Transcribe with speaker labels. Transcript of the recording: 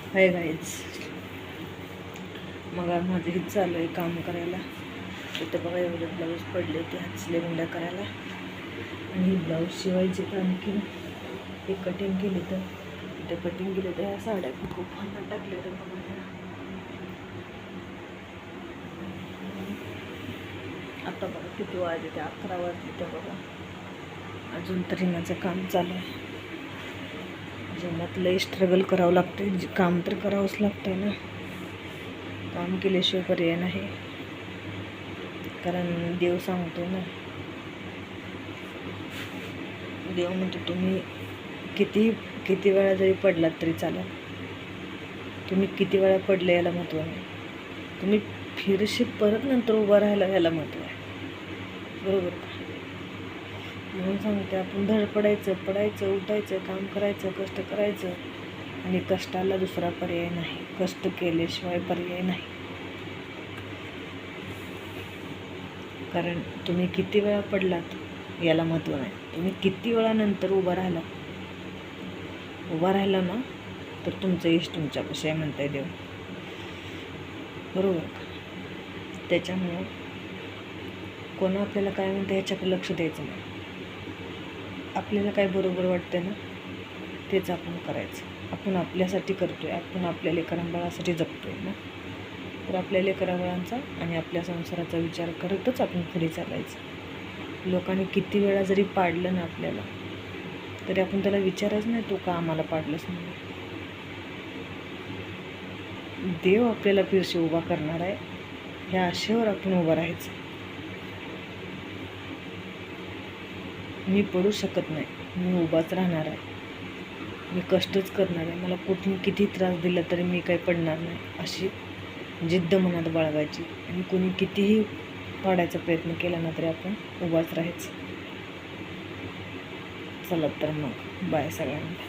Speaker 1: Hi guys, मग माझं हे चालू आहे काम करायला. इथं बघा एवढे ब्लाऊज पडले ते हातसले गुंड्या करायला आणि ब्लाऊज शिवायचे काम केलं. हे कटिंग केली तर इथे कटिंग केले तर ह्या साड्या खूप भांडण टाकले तर बघा. आता बघा किती वाजले, ते 11 वाजले. तर बघा अजून तरी माझं काम चालू आहे. जीवनात लई स्ट्रगल करावं लागते, काम तर करावंच लागतंय ना. काम केल्याशिवाय पर्याय नाही, कारण देव सांगतो ना, देव म्हणतो तुम्ही किती वेळा जरी पडलात तरी चालेल. तुम्ही किती वेळा पडले याला महत्त्व नाही, तुम्ही फिरशी परत नंतर उभं राहायला याला महत्त्व आहे. बरोबर का? म्हणून सांगते, आपण धडपडायचं, पडायचं, उठायचं, काम करायचं, कष्ट करायचं. आणि कष्टाला दुसरा पर्याय नाही, कष्ट केल्याशिवाय पर्याय नाही. कारण तुम्ही किती वेळा पडलात याला महत्त्व नाही, तुम्ही किती वेळा नंतर उभा राहिला ना, तर तुमचं यश तुमच्यापाशी आहे म्हणताय देव. बरोबर का? त्याच्यामुळं कोण आपल्याला काय म्हणतं ह्याच्याकडे लक्ष द्यायचं नाही. आपल्याला काय बरोबर वाटतं ना तेच आपण करायचं. आपण आपल्यासाठी करतोय, आपण आपल्या लेकरांबाळासाठी जगतोय ना, तर आपल्या लेकरांबाळांचा आणि आपल्या संसाराचा विचार करतच आपण पुढे चालायचं. लोकांनी किती वेळा जरी पाडलं ना आपल्याला, तरी आपण त्याला विचारच नाही, तू का आम्हाला पाडलंस म्हणून. देव आपल्याला फिरशी उभा करणार आहे, ह्या आशेवर आपण उभं राहायचं. मी पडू शकत नाही, मी उभाच राहणार आहे, मी कष्टच करणार आहे. मला कुठून किती त्रास दिला तरी मी काही पडणार नाही, अशी जिद्द मनात बाळगायची. आणि कोणी कितीही पाडायचा प्रयत्न केला ना तरी आपण उभाच राहायचं. चला तर मग बाय सगळ्यांना.